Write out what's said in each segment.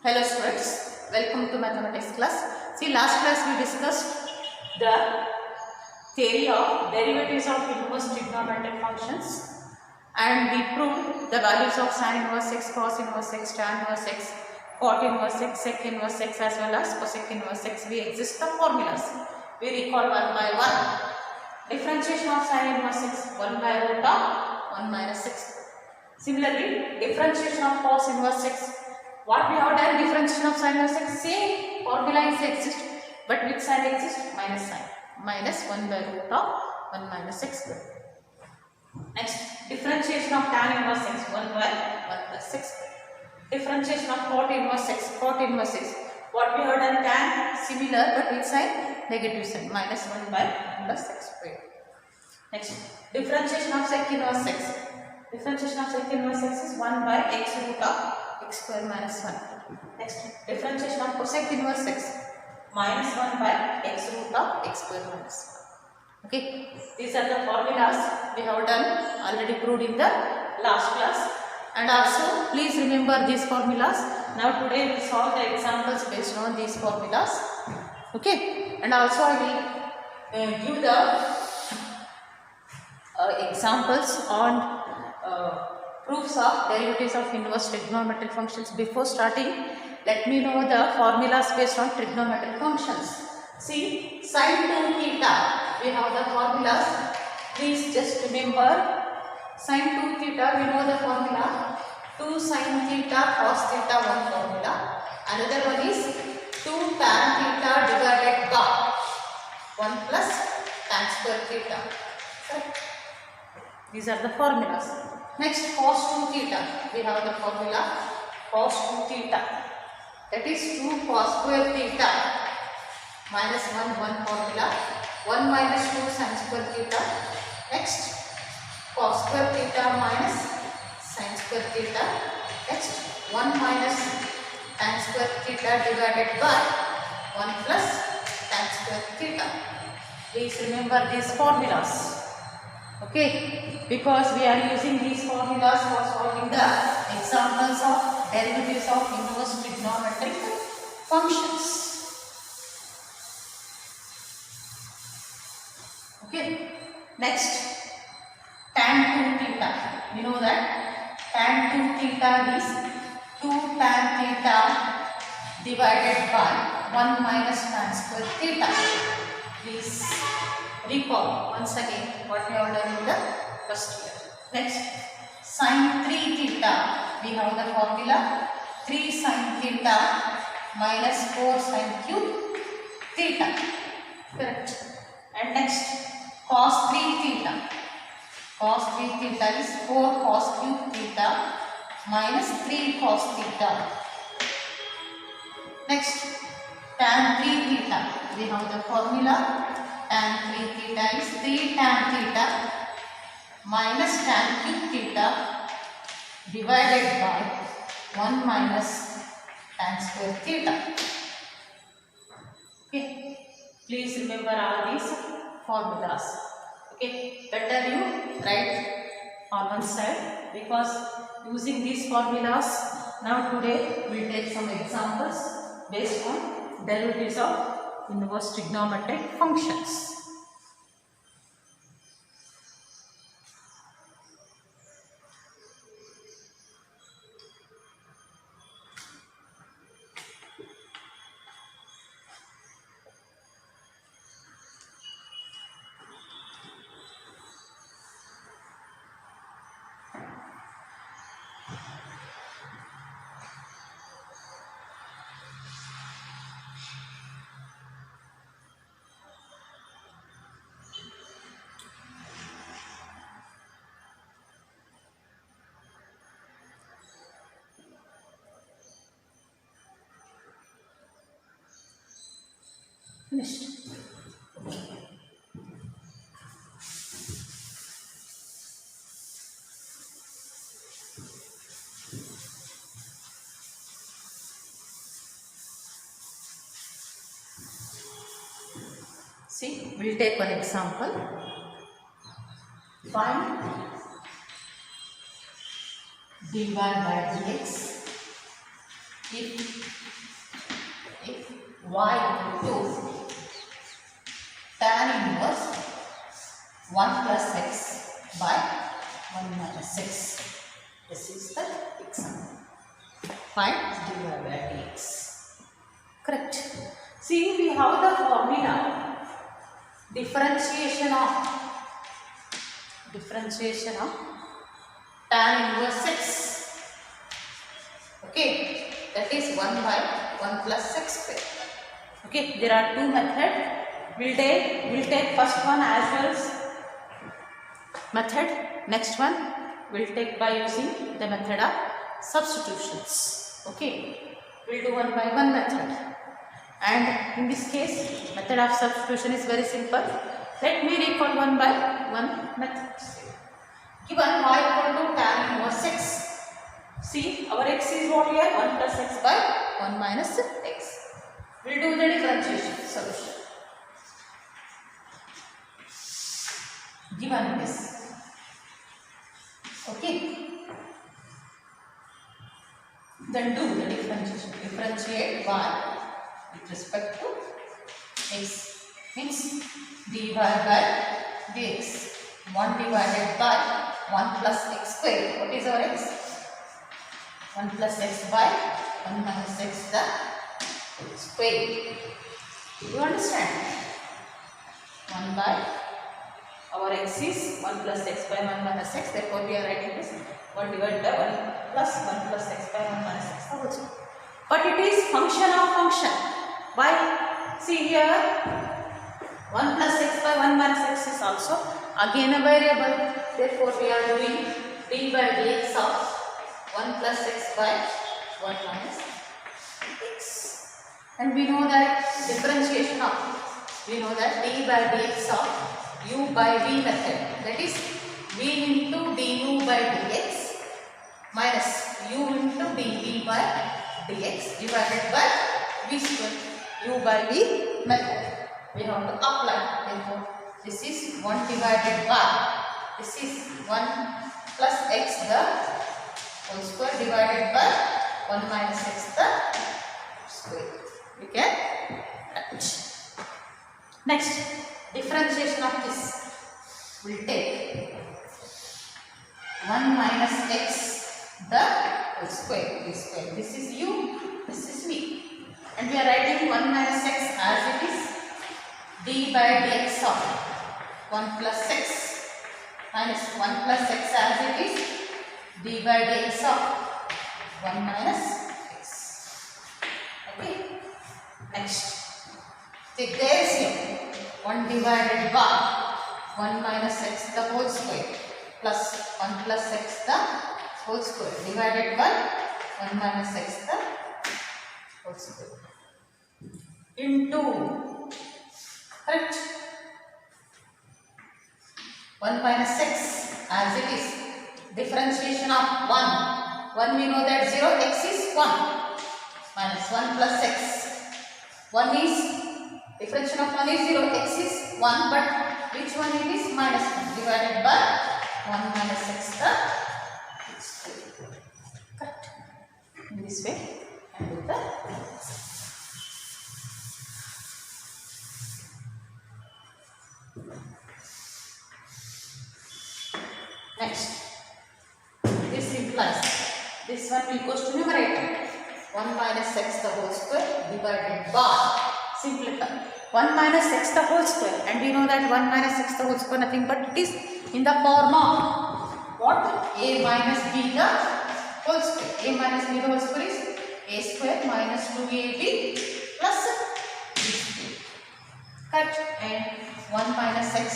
Hello students, welcome to mathematics class. See, last class we discussed the theory of derivatives of inverse trigonometric functions and we proved the values of sin inverse x, cos inverse x, tan inverse x, cot inverse x, sec inverse x as well as cosec inverse x. We exist the formulas. We recall one by one. Differentiation of sin inverse x, 1 by root of 1 minus x. Similarly, differentiation of cos inverse x. What we have done, differentiation of sin inverse x, same formula is exist, but which sign exists? Minus sign. Minus 1 by root of 1 minus x. Next, differentiation of tan inverse x, 1 by 1 plus x. Differentiation of cot inverse x, cot inverse x. What we have done, tan, similar, but which sign? Negative sign. Minus 1 by 1 plus x squared. Next, differentiation of sec inverse x. Differentiation of sec inverse x is 1 by x root of x square minus 1. Next, differentiation of cosec inverse x, minus 1 by x root of x square minus 1. Okay, these are the formulas we have done, already proved in the last class. And also, please remember these formulas. Now today we will solve the examples based on these formulas. Okay, and also I will give the examples on proofs of derivatives of inverse trigonometric functions. Before starting, let me know the formulas based on trigonometric functions. See, sin 2 theta, we have the formulas. Please just remember, sin 2 theta, we know the formula. 2 sin theta cos theta, one formula. Another one is 2 tan theta divided by 1 plus tan square theta. Correct? These are the formulas. Next, cos 2 theta, we have the formula cos 2 theta, that is 2 cos square theta minus 1 formula, 1 minus 2 sin square theta. Next, cos square theta minus sin square theta. Next, 1 minus tan square theta divided by 1 plus tan square theta. Please remember these formulas. Okay, because we are using these formulas for solving the examples of derivatives of inverse trigonometric functions. Okay, next, tan 2 theta. We know that tan 2 theta is 2 tan theta divided by 1 minus tan square theta. Please recall once again what we have done in the first year. Next, sin 3 theta, we have the formula 3 sin theta minus 4 sin cube theta. Correct. And next, cos 3 theta. Cos 3 theta is 4 cos cube theta minus 3 cos theta. Next, tan 3 theta, we have the formula tan 3 theta is 3 tan theta minus tan cube theta divided by 1 minus tan square theta. Okay, please remember all these formulas. Okay, better you write on one side, because using these formulas, now today we will take some examples based on derivatives of inverse trigonometric functions. Finished. See, we will take one example. Find dy by dx if y equal to tan inverse 1 plus x by 1 minus x. This is the example. Find dy by dx. Correct. See, we have the formula differentiation of tan inverse x. Okay, that is 1 by 1 plus x square. Okay, there are two methods. We'll take first one as well as method. Next one we'll take by using the method of substitutions. Okay, we'll do one by one method. And in this case, method of substitution is very simple. Let me recall one by one method. Given y equal to tan inverse x. See, our x is what here? 1 plus x by 1 minus x. We'll do the differentiation solution. Given this. Okay. Then do the differentiation. Differentiate y with respect to x. Means dy by dx. 1 divided by 1 plus x square. What is our x? 1 plus x by 1 minus x the square. You understand? 1 by our x is 1 plus x by 1 minus x. Therefore, we are writing this 1 divided by 1 plus x by 1 minus x. But it is function of function. Why? See here, 1 plus x by 1 minus x is also again a variable. Therefore, we are doing d by dx of 1 plus x by 1 minus x. And we know that differentiation of, d by dx of u by v method. That is v into du by dx minus u into dv by dx divided by v square. U by v method. We have to apply. Therefore, this is 1 divided by, this is 1 plus x the whole square divided by 1 minus x the square. We can write. Next, differentiation of this. We'll take 1 minus x the whole square. This is u, this is v. And we are writing 1 minus x as it is d by dx of 1 plus x minus 1 plus x as it is d by dx of 1 minus x. Okay. Next, take the LCM. 1 divided by 1 minus x the whole square plus 1 plus x the whole square divided by 1 minus x the whole square into, correct, 1 minus x as it is. Differentiation of 1 we know that 0, x is 1 minus 1 plus x. 1 is, differentiation of 1 is 0, x is 1, but which one it is? Minus 1 divided by 1 minus x the square. Correct. In this way, and do the next. This implies this one will goes to numerator. 1 minus x the whole square divided by, simplify, 1 minus x the whole square, and we know that 1 minus x the whole square nothing but it is in the form of what? A minus b the whole square. A minus b the whole square is a square minus 2ab plus b square. Correct. And 1 minus x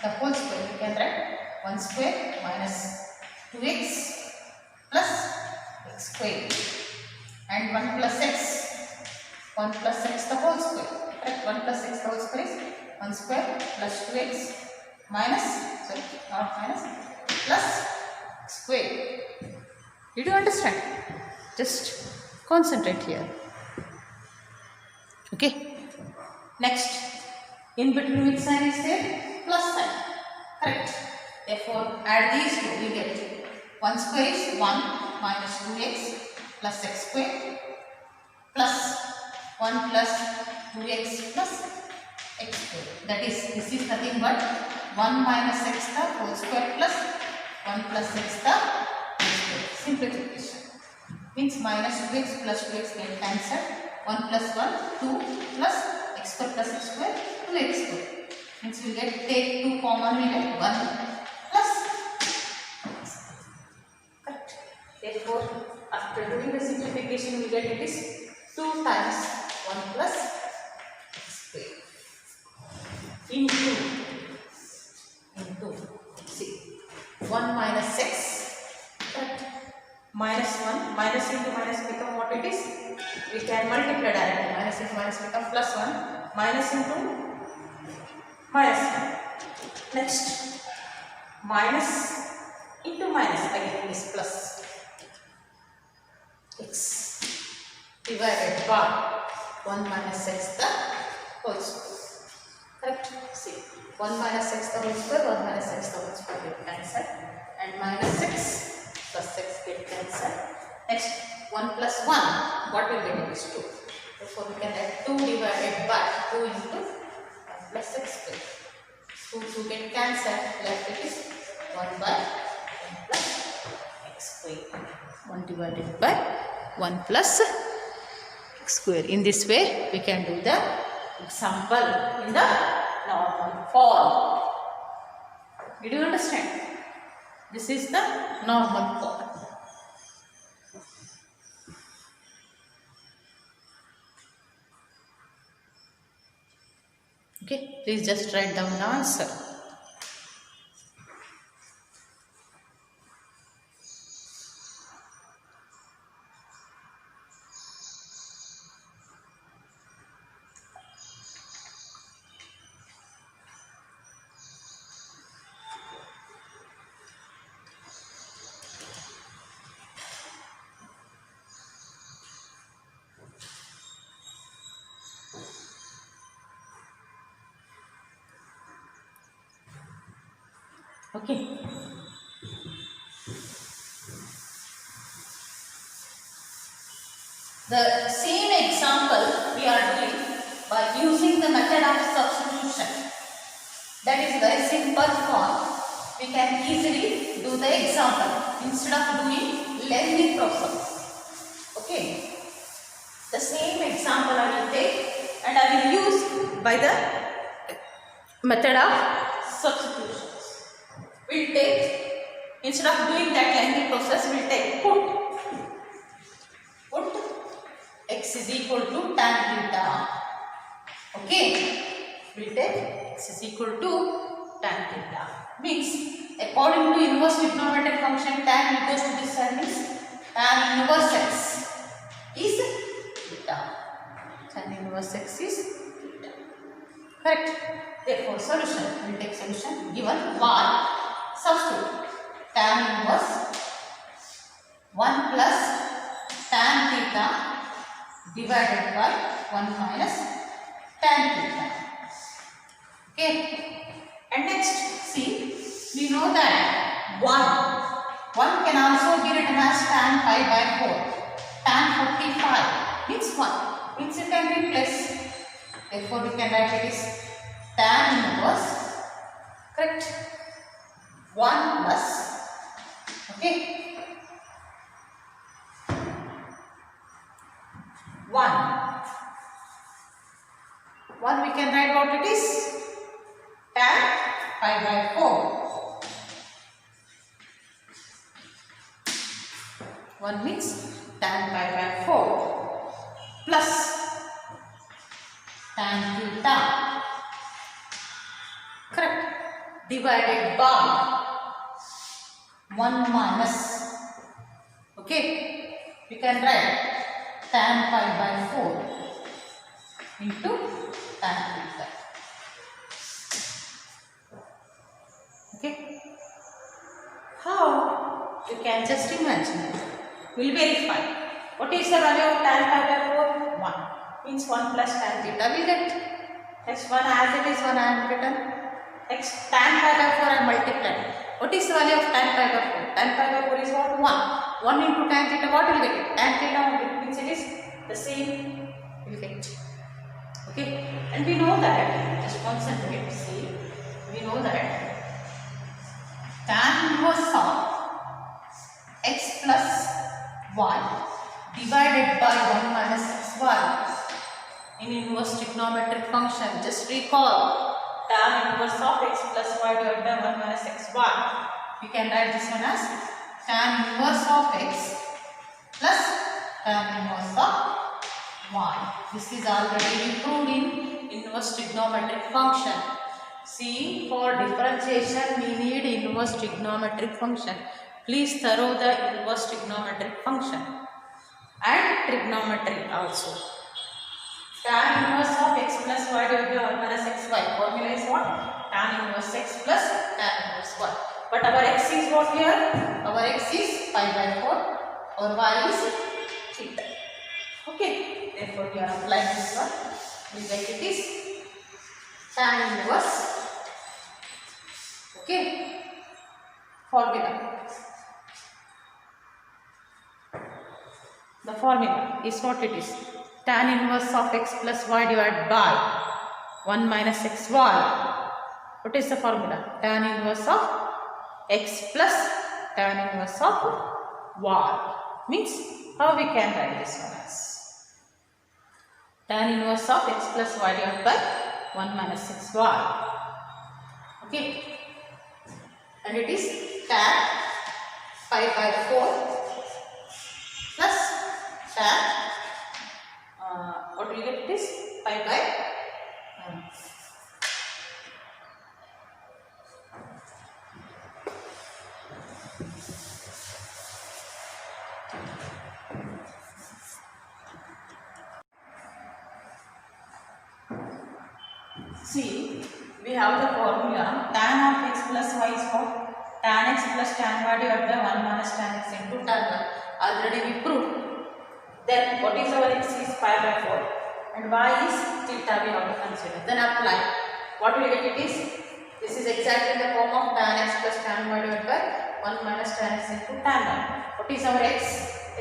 the whole square, you can write 1 square minus 2x plus x square. And 1 plus x the whole square. Correct. 1 plus x the whole square is 1 square plus 2x minus, sorry, not minus, plus square. Did you understand? Just concentrate here. Okay. Next, in between which sign is there? Plus sign. Correct. Therefore, add these two, we get 1 square is 1 minus 2x plus x square plus 1 plus 2x plus x square. That is, this is nothing but 1 minus x the whole square plus 1 plus x the whole square. Simplification means minus 2x plus 2x get cancelled. 1 plus 1 2 plus x square plus x square 2x square. Means we get take 2 common, we get 1 plus x. Correct. Therefore, after doing the simplification, we get it is 2 times 1 plus x square into see 1 minus x. Correct. Minus 1 minus into minus become what it is. We can multiply directly. Minus into minus become plus 1. Minus into minus 1. Next, minus into minus again is plus x divided by 1 minus x the whole square. Correct? See, 1 minus x the whole square, 1 minus x the whole square get cancelled, and minus x plus x get cancelled. Next, 1 plus 1, what will get is 2. Therefore, we can write 2 divided by 2 into 1 plus x square. 2 get cancelled, left it is 1 by 1 plus x square. 1 divided by 1 plus x square. In this way, we can do the example in the normal form. Did you understand? This is the normal form. Okay, please just write down the answer. Okay. The same example we are doing by using the method of substitution. That is very simple form. We can easily do the example instead of doing lengthy process. Okay. The same example I will take and I will use by the method of substitution. We'll take, instead of doing that lengthy process, we'll take put x is equal to tan theta. Okay, we'll take x is equal to tan theta. Means, according to inverse trigonometric function, tan equals to this side means tan inverse x is theta. Tan inverse x is theta. Correct. Therefore, solution, we'll take solution given y. Substitute tan inverse 1 plus tan theta divided by 1 minus tan theta. Okay. And next, see, we know that 1 can also be written as tan pi by 4. Tan 45 means 1. Means it can be replaced. Therefore, we can write it is tan inverse. Correct. 1 plus, okay, 1 we can write what it is, tan pi by 4. 1 means tan pi by 4 plus tan theta, correct, divided by 1 minus, okay, we can write tan pi by 4 into tan theta. Okay, how? You can just imagine. We'll verify. What is the value of tan pi by 4? 1. Means 1 plus tan theta we get. Next, 1 as it is, 1 I am written. Next, tan pi by 4 I multiplied. What is the value of tan pi by 4? Tan pi by 4 is what? 1. 1 into tan theta, what will get it? Tan theta only, means it is the same will get. Okay, and we know that, just concentrate, see, we know that tan inverse of x plus y divided by 1 minus xy in inverse trigonometric function. Just recall, tan inverse of x plus y divided by 1 minus xy. We can write this one as tan inverse of x plus tan inverse of y. This is already proved in inverse trigonometric function. See, for differentiation we need inverse trigonometric function. Please thorough the inverse trigonometric function and trigonometry also. Tan inverse of x plus y divided by 1 minus xy. Formula is what? Tan inverse x plus tan inverse y. But our x is what here? Our x is pi by 4. Our y is theta. Okay. Therefore, we are applying this one. We get it is tan inverse. Okay. Formula. The formula is what it is. Tan inverse of x plus y divided by 1 minus xy. What is the formula? Tan inverse of x plus tan inverse of y. Means, how we can write this one as tan inverse of x plus y divided by 1 minus xy. Okay. And it is tan pi by 4 plus tan, what will you get? It is pi by see, we have the formula tan of x plus y is what? Tan x plus tan y divided by 1 minus tan x into tan y. Already we proved. Then what is our x is pi by 4 and y is theta we have to consider. Then apply. What will get it is? This is exactly the form of tan x plus tan y divided by 1 minus tan x into tan y. What is our x?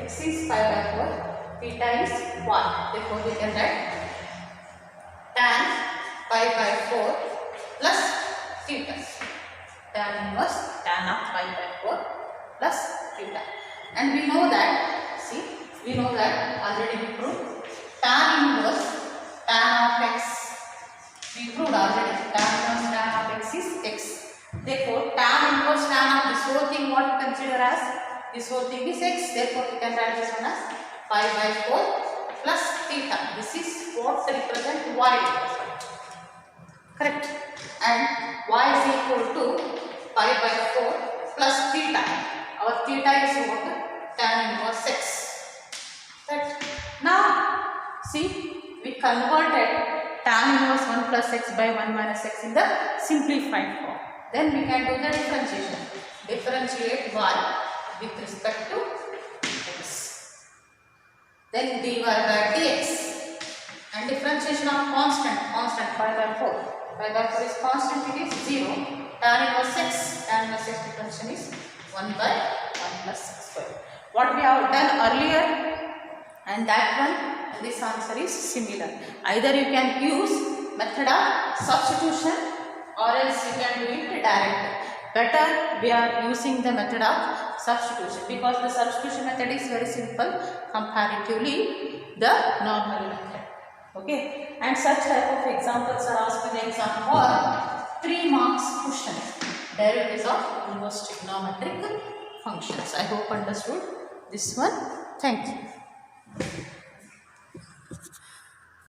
X is pi by 4. Theta is 1. Therefore we can write tan pi by 4 plus theta. Tan inverse tan of pi by 4 plus theta. And we know that, see, we know that already we proved tan inverse tan of x. We proved already tan inverse tan of x is x. Therefore, tan inverse tan of this whole thing what we consider as? This whole thing is x. Therefore, we can write this one as pi by 4 plus theta. This is what represent y. Correct. And y is equal to pi by 4 plus theta. Our theta is what? Tan inverse x. Right. Now, see, we converted tan inverse 1 plus x by 1 minus x in the simplified form. Then we can do the differentiation. Differentiate y with respect to x. Then dy by dx. And differentiation of constant pi by 4. Pi by 4 is constant, it is 0. Tan inverse x, tan inverse x differentiation is 1 by 1 plus x square. What we have done earlier and that one, and this answer is similar. Either you can use method of substitution or else you can do it directly. Better we are using the method of substitution because the substitution method is very simple comparatively the normal method. Okay, and such type of examples are asked in the exam for 3 marks question. Derivatives of inverse trigonometric functions. I hope understood this one. Thank you.